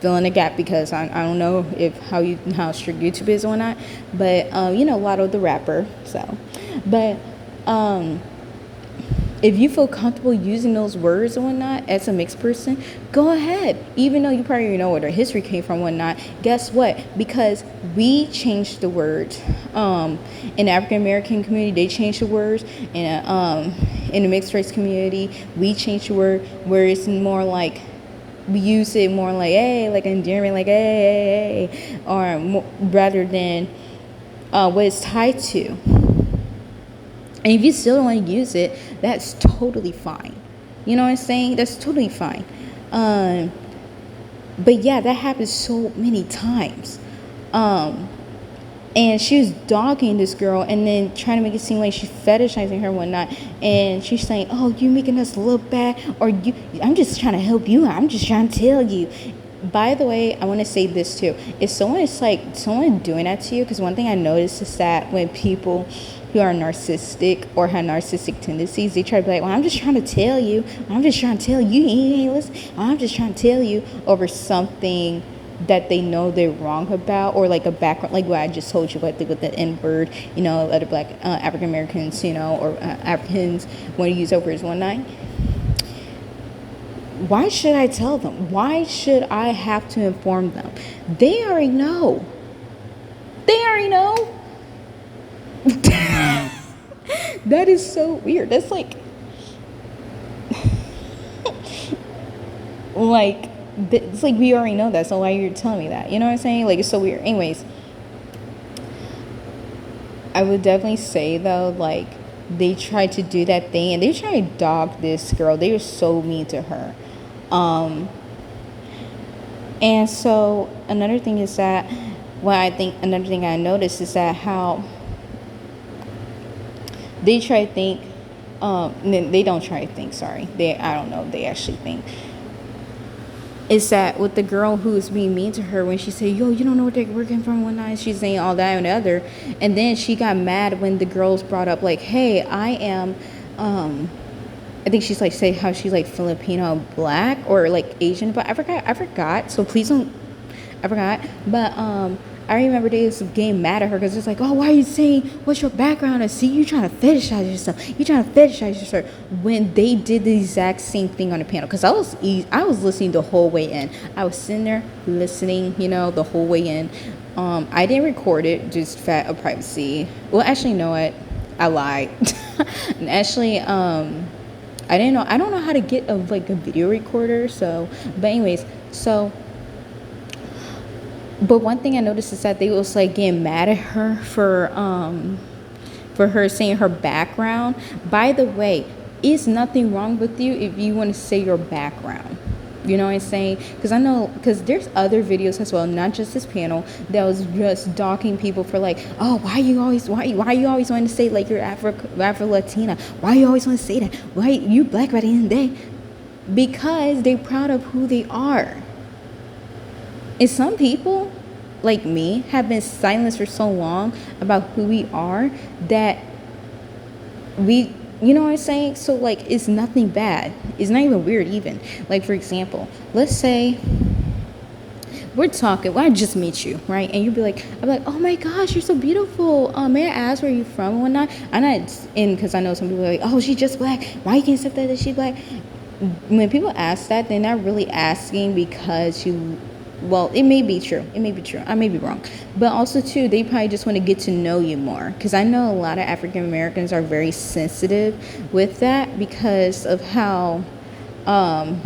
fill in the gap because I don't know if how strict YouTube is or not, but Lotto the rapper. So, but if you feel comfortable using those words and whatnot as a mixed person, go ahead. Even though you probably already know where their history came from and whatnot, guess what? Because we changed the words. In the African American community, they changed the words. In the mixed race community, we changed the word where it's more like, we use it more like, hey, like endearment, like, hey, or more, rather than what it's tied to. And if you still don't want to use it, that's totally fine. You know what I'm saying? That's totally fine. But yeah, that happens so many times. And she was dogging this girl and then trying to make it seem like she's fetishizing her and whatnot. And she's saying, oh, you making us look bad, or I'm just trying to help you out. I'm just trying to tell you. By the way, I want to say this too. If someone doing that to you, because one thing I noticed is that when people who are narcissistic or have narcissistic tendencies, they try to be like, well, I'm just trying to tell you. I'm just trying to tell you. You ain't listen. I'm just trying to tell you over something that they know they're wrong about, or like a background, like what I just told you, like with the N word, other black African Americans, or Africans want to use that words one night. Why should I tell them? Why should I have to inform them? They already know. That is so weird. That's like it's like we already know that, so why you're telling me that? You know what I'm saying? Like, it's so weird. Anyways, I would definitely say though, like, they tried to do that thing and they tried to dog this girl. They were so mean to her. And so another thing is that another thing I noticed is that how they try to think, they don't try to think, sorry. I don't know, they actually think. Is that with the girl who's being mean to her when she said, yo, you don't know what they're working from one night, she's saying all that and the other. And then she got mad when the girls brought up, like, hey, I am, I think she's like, say how she's like Filipino black or like Asian, but I forgot. So please don't, I forgot. But, I remember they was getting mad at her because it's like, oh, why are you saying what's your background? And see, you trying to fetishize yourself. When they did the exact same thing on the panel, because I was listening the whole way in. I was sitting there listening, the whole way in. I didn't record it, just fat of privacy. Well, actually, you know what? I lied. And actually, I don't know how to get a video recorder. So, but anyways, so. But one thing I noticed is that they was like getting mad at her for her saying her background. By the way, is nothing wrong with you if you want to say your background. You know what I'm saying? Because there's other videos as well, not just this panel, that was just dogging people for like, oh, why you always want to say like you're Afro-Latina? Why you always want to say that? Why you black by the end of the day? Because they're proud of who they are. And some people, like me, have been silenced for so long about who we are that we, you know what I'm saying? So, like, it's nothing bad. It's not even weird even. Like, for example, let's say we're talking, well, I just meet you, right? And you'd be like, I'm like, oh my gosh, you're so beautiful. May I ask where you're from and whatnot? I'm not in, because I know some people are like, oh, she's just black. Why you can't accept that she's black? When people ask that, they're not really asking because well, it may be true. I may be wrong. But also, too, they probably just want to get to know you more. Because I know a lot of African Americans are very sensitive with that because of how, I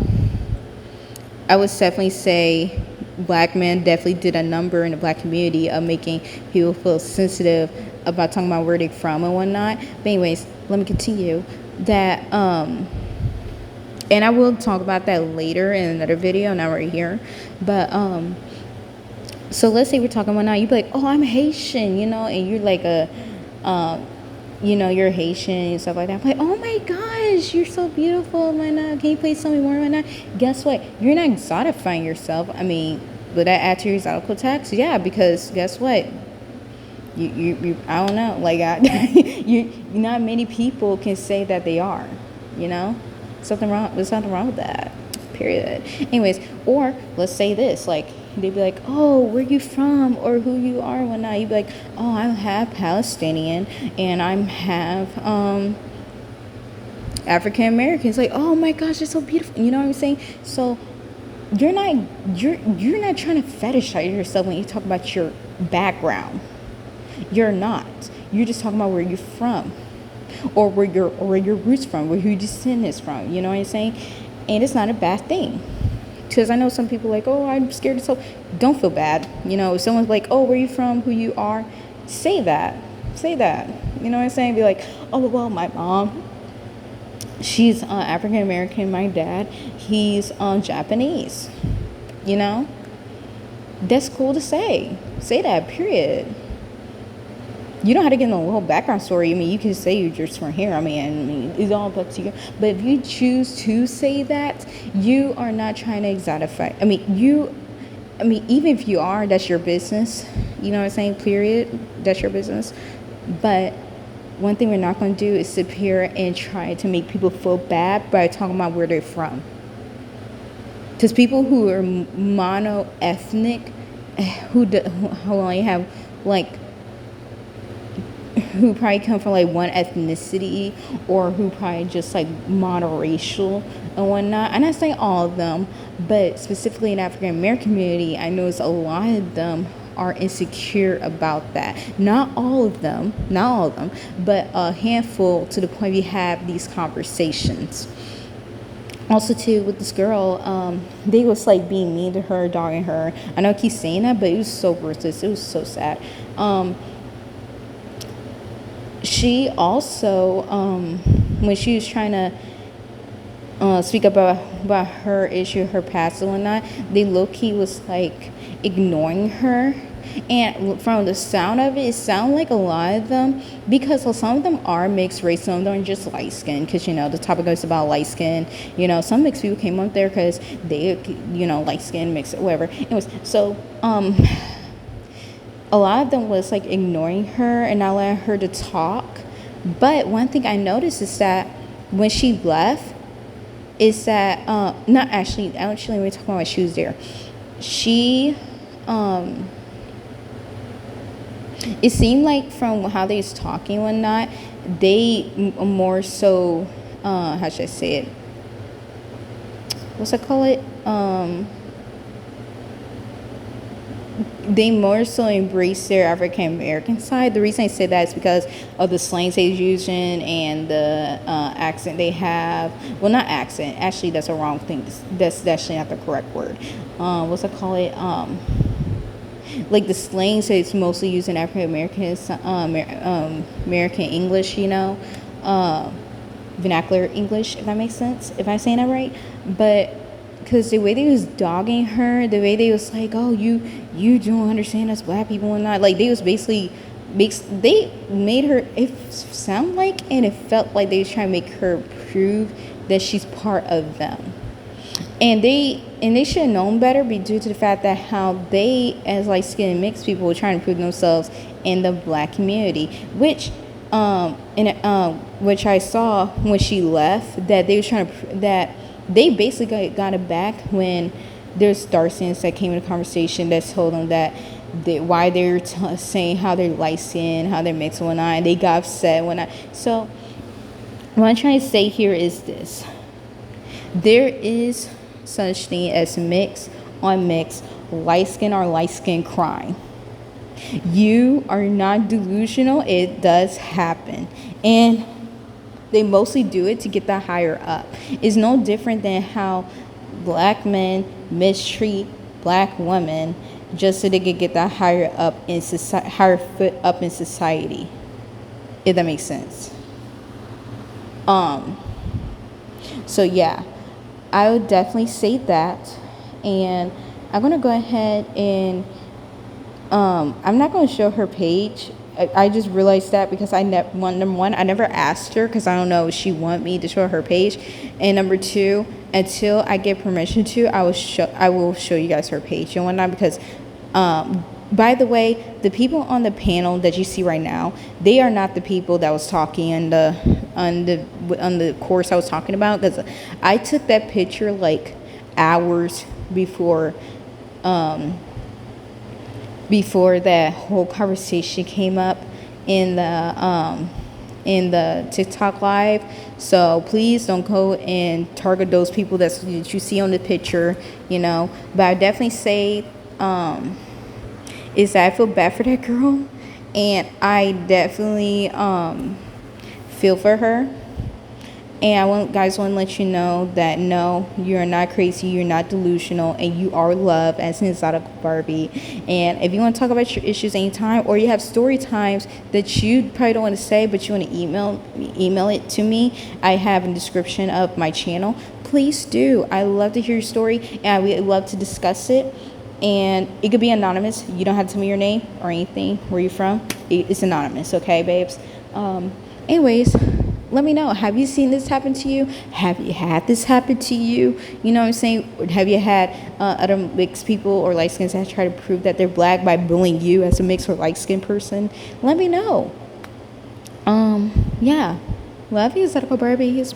would definitely say black men definitely did a number in the black community of making people feel sensitive about talking about where they're from and whatnot. But anyways, let me continue. That, and I will talk about that later in another video, not right here. But, so let's say we're talking about now, you'd be like, oh, I'm Haitian, and you're like you're Haitian and stuff like that. I'm like, oh my gosh, you're so beautiful, man. Can you please tell me more about that? Guess what? You're not exotifying yourself. I mean, would that add to your exotical tax? Yeah, because guess what? You I don't know. Like, not many people can say that they are, There's something wrong with that. period. Anyways, or let's say this, like, they'd be like, oh, where you from, or who you are and whatnot. You'd be like, oh, I'm half Palestinian and I'm half African American. It's like, oh my gosh, it's so beautiful. You know what I'm saying? So you're not trying to fetishize yourself when you talk about your background. You're not. You're just talking about where you're from, or where your roots from, where your descent is from. You know what I'm saying? And it's not a bad thing. Because I know some people like, oh, I'm scared to tell. Don't feel bad. You know, if someone's like, oh, where you from, who you are, say that. Say that. You know what I'm saying? Be like, oh, well, my mom, she's African American. My dad, he's Japanese. You know, that's cool to say. Say that. Period. You don't have to get into a whole background story. I mean, you can say you're just from here. I mean, it's all up to you. But if you choose to say that, you are not trying to exotify. I mean, even if you are, that's your business. You know what I'm saying? Period. That's your business. But one thing we're not going to do is sit here and try to make people feel bad by talking about where they're from. Because people who are mono-ethnic, who only have, like, who probably come from like one ethnicity, or who probably just like monoracial and whatnot. I'm not saying all of them, but specifically in African American community, I notice a lot of them are insecure about that. Not all of them, but a handful, to the point we have these conversations. Also too, with this girl, they was like being mean to her, dogging her. I know I keep saying that, but it was so ruthless. It was so sad. She also, when she was trying to speak about her issue, her past and whatnot, they low-key was like ignoring her. And from the sound of it, it sounded like a lot of them, because some of them are mixed race, some of them are just light skin, because, you know, the topic is about light skin. You know, some mixed people came up there because they, you know, light skin, mixed, whatever. Anyways, so, a lot of them was like ignoring her and not letting her to talk. But one thing I noticed is that when she left, is that not actually let me talk about why she was there. She it seemed like from how they was talking and whatnot, they more so how should I say it? What's I call it? They more so embrace their African American side. The reason I say that is because of the slangs they're using and the accent they have. Well, not accent. Actually, that's a wrong thing. That's actually not the correct word. What's I call it? Like the slangs that it's mostly used in African American American English. You know, vernacular English. If that makes sense. If I'm saying that right, but. Because the way they was dogging her, the way they was like, oh, you don't understand us black people and not. Like, they was basically, they made her, it sound like, and it felt like they was trying to make her prove that she's part of them. And they should have known better, but due to the fact that how they, as light skinned mixed people, were trying to prove themselves in the black community, which I saw when she left, that they was trying to, that they basically got it back when there's Darcyans that came in the conversation that told them that why they're saying how they're light skinned, how they're mixed and whatnot, and they got upset and whatnot. So what I'm trying to say here is this: there is such thing as mixed on mixed, light skin or light skin crime. You are not delusional. It does happen, and they mostly do it to get that higher up. It's no different than how black men mistreat black women just so they could get that higher up in society, higher foot up in society. If that makes sense. So yeah, I would definitely say that, and I'm gonna go ahead and I'm not gonna show her page. I just realized that because number one, I never asked her because I don't know if she want me to show her page, and number two, until I get permission to, I will show you guys her page and whatnot. Because, by the way, the people on the panel that you see right now, they are not the people that was talking on the course I was talking about. Because I took that picture like hours before before that whole conversation came up in the TikTok live. So please don't go and target those people that you see on the picture, But I definitely say is that I feel bad for that girl, and I definitely feel for her. And I want to let you know that no, you're not crazy, you're not delusional, and you are loved as an exotic Barbie. And if you want to talk about your issues anytime, or you have story times that you probably don't want to say, but you want to email it to me, I have in the description of my channel. Please do. I love to hear your story, and I would love to discuss it. And it could be anonymous. You don't have to tell me your name or anything, where you're from. It's anonymous, okay, babes? Anyways, let me know. Have you seen this happen to you? Have you had this happen to you? You know what I'm saying? Have you had other mixed people or light skins that try to prove that they're black by bullying you as a mixed or light skinned person? Let me know. Yeah. Love you, Exotical Barbies.